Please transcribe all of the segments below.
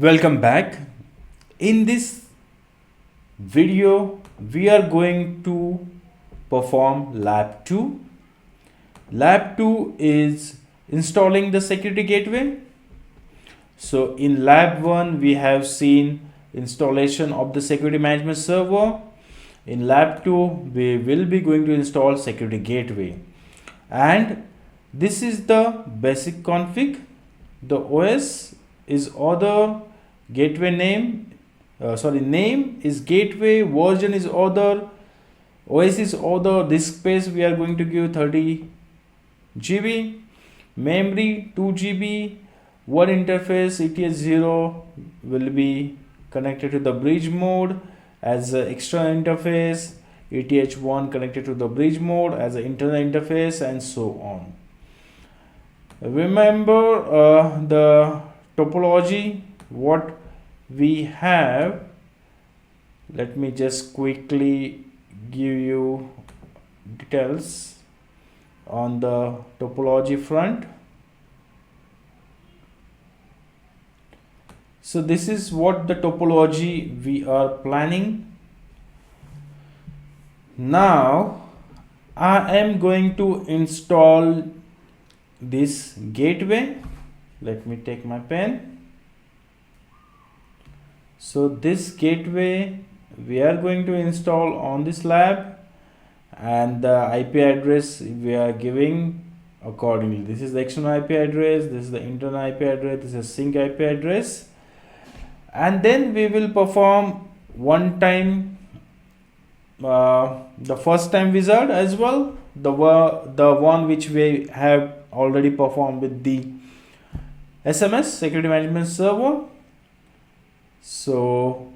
Welcome back. In this video, we are going to perform lab 2. Lab 2 is installing the security gateway. So in lab 1, we have seen installation of the security management server. In lab 2, we will be going to install security gateway. And this is the basic config. The OS is other, gateway name is gateway, version is other, OS is other, disk space we are going to give 30 GB, memory 2 GB, one interface ETH0 will be connected to the bridge mode as an extra interface, ETH1 connected to the bridge mode as an internal interface, and so on. Remember the topology what we have. Let me just quickly give you details on the topology front. So this is what the topology we are planning. Now I am going to install this gateway. Let me take my pen. So this gateway we are going to install on this lab, and the IP address we are giving accordingly. This is the external IP address, this is the internal IP address, this is sync IP address, and then we will perform one time the first time wizard as well, the one which we have already performed with the SMS security management server. So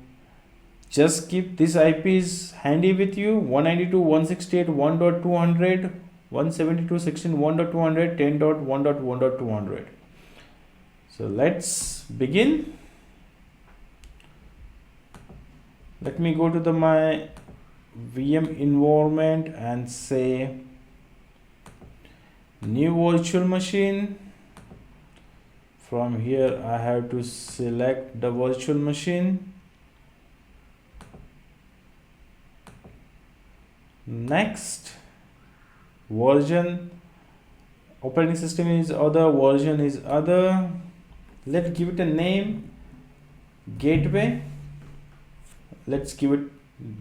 just keep these IPs handy with you: 192.168.1.200, 172.16.1.200, 10.1.1.200. So let's begin. Let me go to my VM environment and say new virtual machine. From here I have to select the virtual machine. Next, version, operating system is other, version is other. Let's give it a name, gateway. Let's give it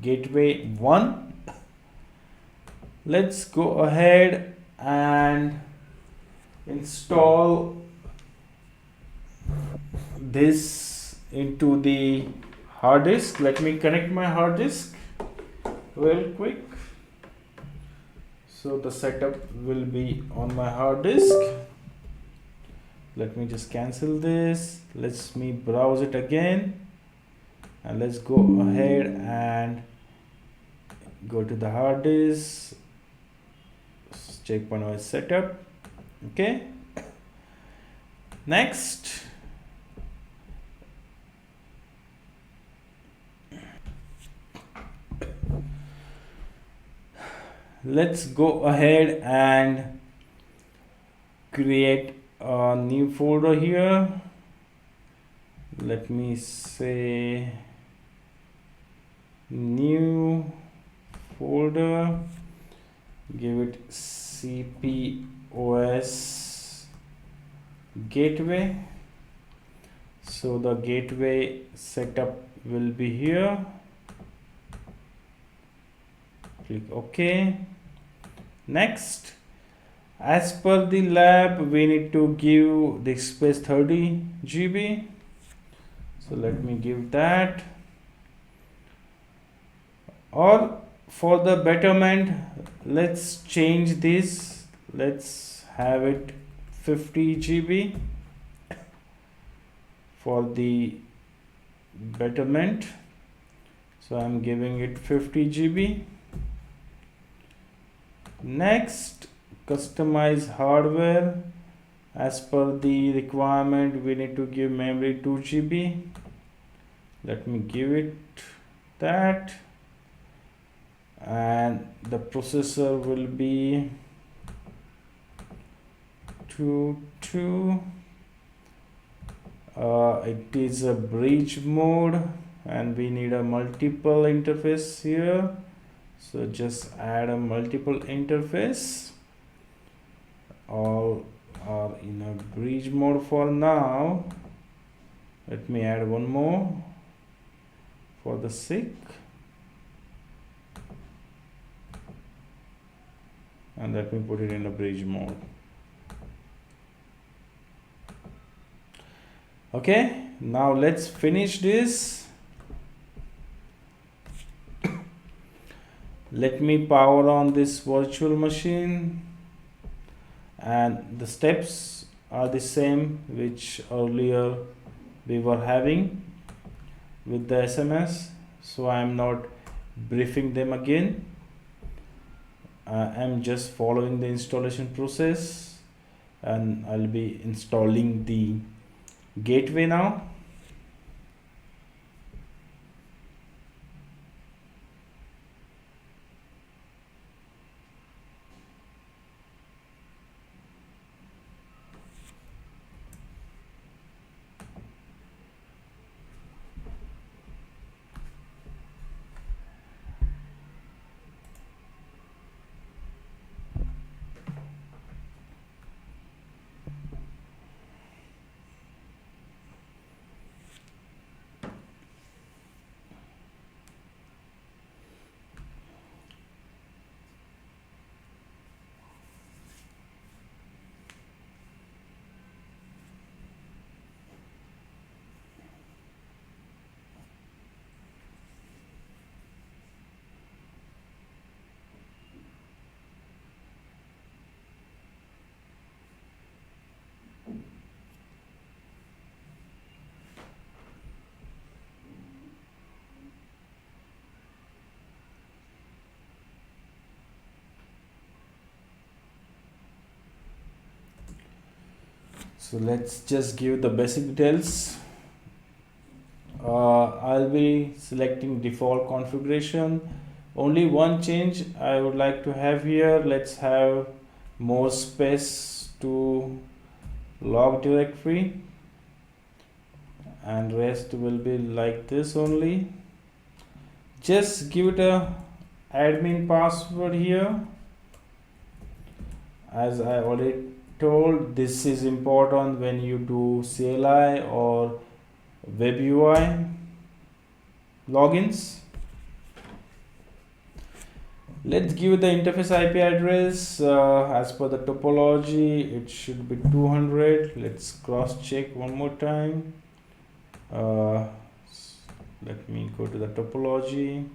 gateway 1. Let's go ahead and install this into the hard disk. Let me connect my hard disk real quick. So the setup will be on my hard disk. Let me just cancel this. Let me browse it again, and let's go ahead and go to the hard disk. Checkpoint OS setup. Okay. Next, let's go ahead and create a new folder here. Let me say new folder, give it CPOS gateway. So the gateway setup will be here. Click OK. Next, as per the lab, we need to give the space 30 GB. So let me give that. Or for the betterment, let's change this. Let's have it 50 GB for the betterment. So I'm giving it 50 GB. Next, customize hardware. As per the requirement, we need to give memory 2 GB. Let me give it that, and the processor will be 2 it is a bridge mode and we need a multiple interface here, so just add a multiple interface. All are in a bridge mode for now. Let me add one more for the sake, and let me put it in a bridge mode. Okay, now let's finish this. Let me power on this virtual machine, and the steps are the same which earlier we were having with the SMS, so I am not briefing them again. I'm just following the installation process, and I'll be installing the gateway now. So let's just give the basic details. I'll be selecting default configuration. Only one change I would like to have here. Let's have more space to log directory, and rest will be like this only. Just give it a admin password here. As I already told, this is important when you do CLI or web UI logins. Let's give the interface IP address. As per the topology, it should be 200. Let's cross check one more time. Let me go to the topology,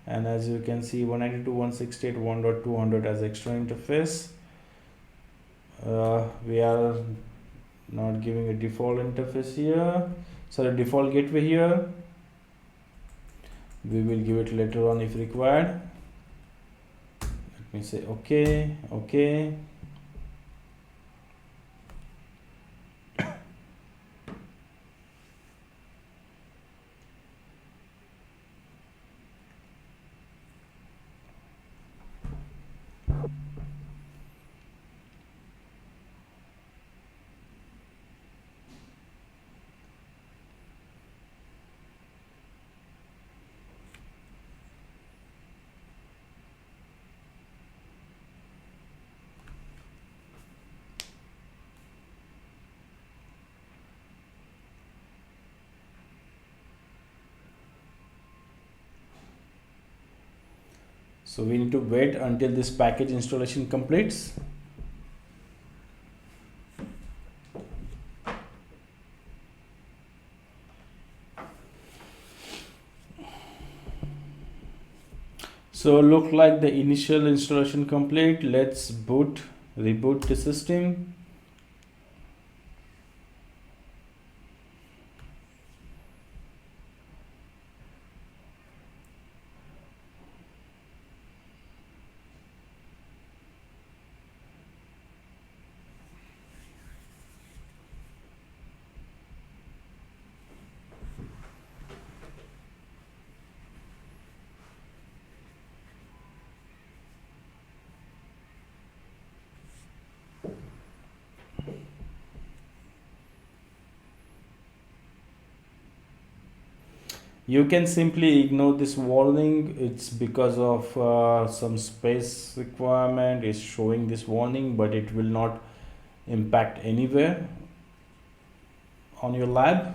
and as you can see 192.168.1.200 as extra interface. We are not giving a default interface here, sorry, default gateway here. We will give it later on if required. Let me say okay. So we need to wait until this package installation completes. So look like the initial installation complete. Let's reboot the system. You can simply ignore this warning. It's because of some space requirement is showing this warning, but it will not impact anywhere on your lab.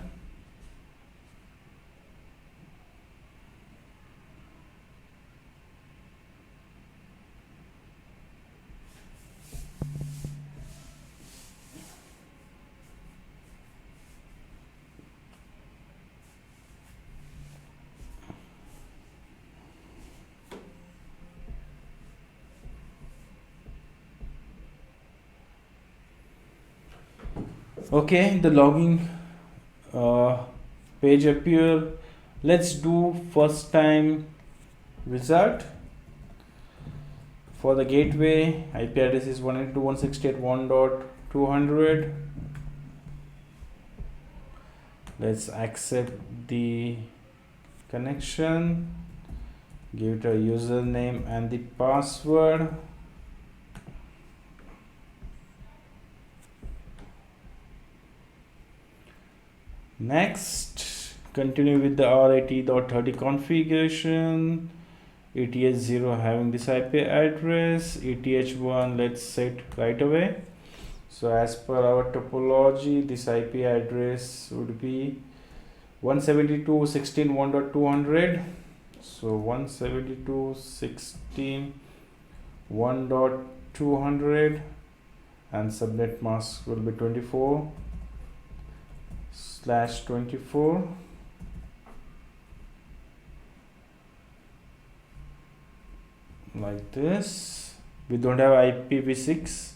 Okay, the logging uh, page appear. Let's do first time result. For the gateway, IP address is 192.168.1.200. Let's accept the connection, give it a username and the password. Next, continue with the R80.30 configuration. ETH0 having this IP address, ETH1 let's set right away. So as per our topology, this IP address would be 172.16.1.200. So 172.16.1.200 and subnet mask will be 24/24. Like this. We don't have IPv6.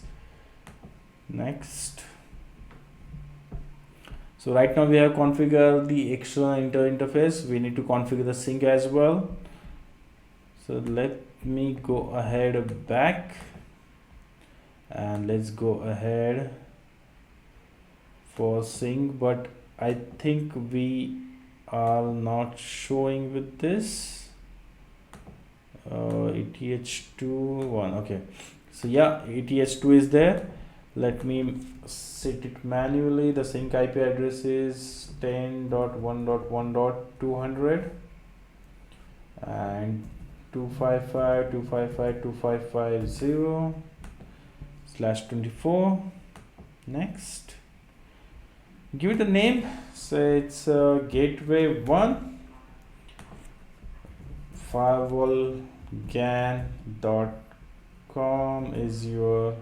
Next. So right now we have configured the external interface. We need to configure the sync as well. So let me go ahead back and let's go ahead for sync, but I think we are not showing with this. ETH2 1. Okay, so yeah, ETH2 is there. Let me set it manually. The sync IP address is 10.1.1.200 and 255.255.255.0/24. Next, give it a name. Say it's gateway 1. firewallgan.com is your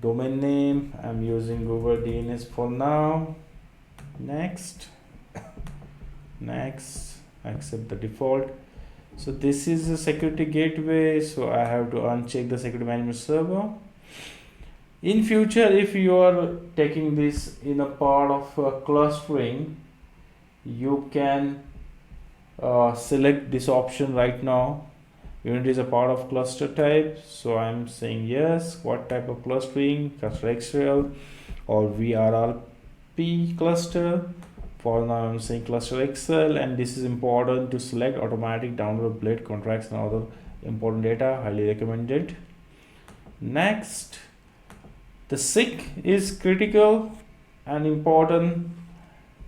domain name. I'm using Google DNS for now. Next, accept the default. So this is a security gateway, so I have to uncheck the security management server. In future, if you are taking this in a part of clustering, you can select this option right now. Unit is a part of cluster type, so I'm saying yes. What type of clustering? Cluster XL or VRRP cluster. For now I'm saying cluster XL, and this is important to select automatic download blade contracts and other important data, highly recommended. Next, the SIG is critical and important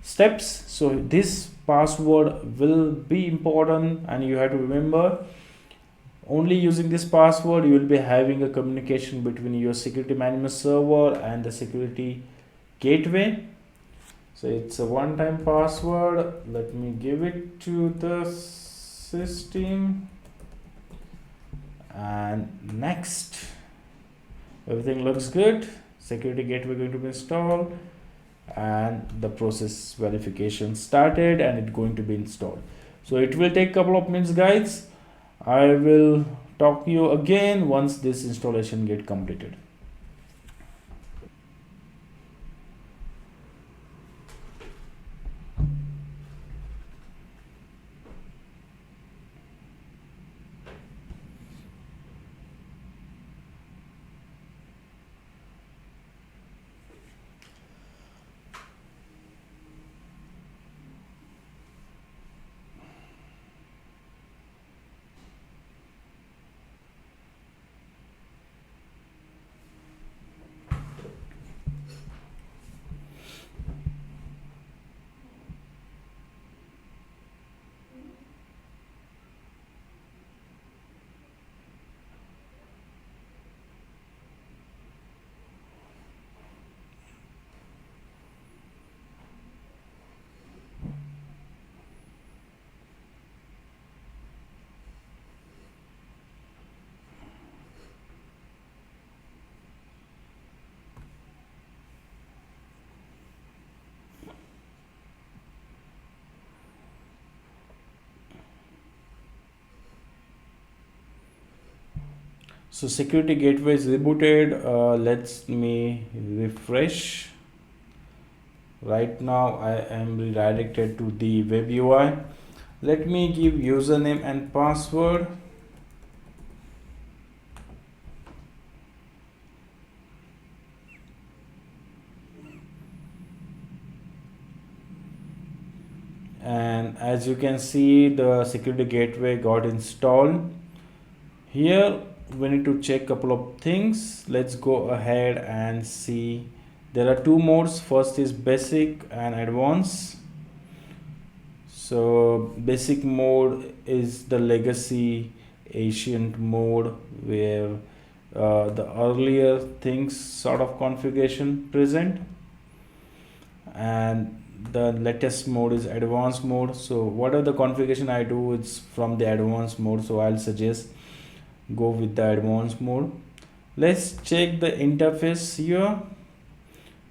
steps. So this password will be important and you have to remember, only using this password you will be having a communication between your security management server and the security gateway. So it's a one-time password. Let me give it to the system, and next, everything looks good. Security gateway going to be installed and the process verification started and it's going to be installed. So it will take a couple of minutes, guys. I will talk to you again once this installation get completed. So security gateway is rebooted. Let me refresh. Right now I am redirected to the web UI. Let me give username and password. And as you can see, the security gateway got installed. Here we need to check couple of things. Let's go ahead and see. There are two modes. First is basic and advanced. So basic mode is the legacy ancient mode where the earlier things sort of configuration present, and the latest mode is advanced mode. So whatever the configuration I do, it's from the advanced mode, so I'll suggest go with the advanced mode. Let's check the interface here.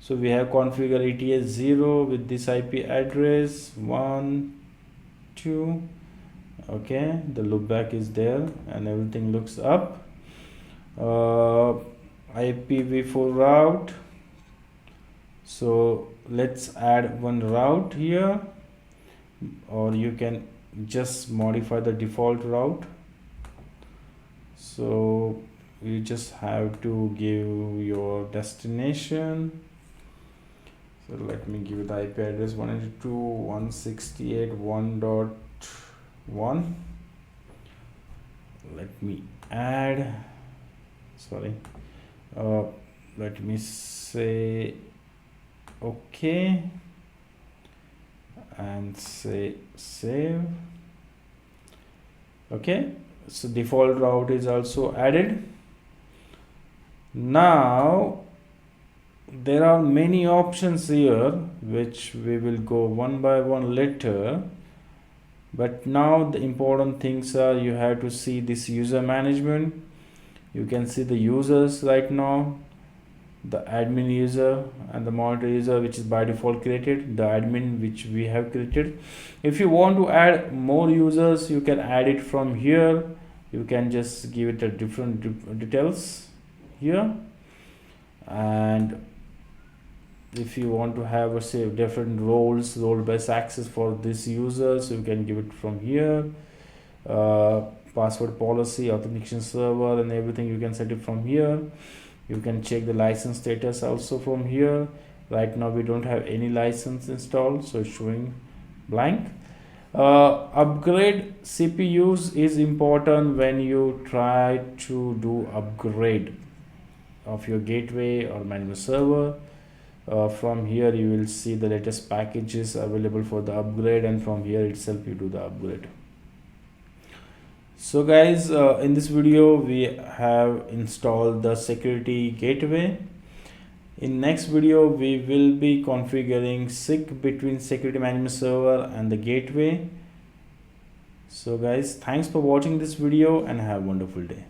So we have configure ETS 0 with this IP address 1 2. Okay, the loopback is there and everything looks up. IPv4 route. So let's add one route here, or you can just modify the default route. So you just have to give your destination. So let me give the IP address 192.168.1.1. Let me add, sorry, let me say okay and say save. Okay, so default route is also added. Now there are many options here which we will go one by one later, but now the important things are you have to see this user management. You can see the users right now, the admin user and the monitor user, which is by default created, the admin which we have created. If you want to add more users, you can add it from here. You can just give it a different details here, and if you want to have say different role-based access for this user, so you can give it from here. Password policy, authentication server and everything you can set it from here. You can check the license status also from here. Right now we don't have any license installed, so it's showing blank. Upgrade CPUs is important when you try to do upgrade of your gateway or management server. From here you will see the latest packages available for the upgrade, and from here itself you do the upgrade. So guys, in this video we have installed the security gateway. In next video we will be configuring sync between security management server and the gateway. So guys, thanks for watching this video and have a wonderful day.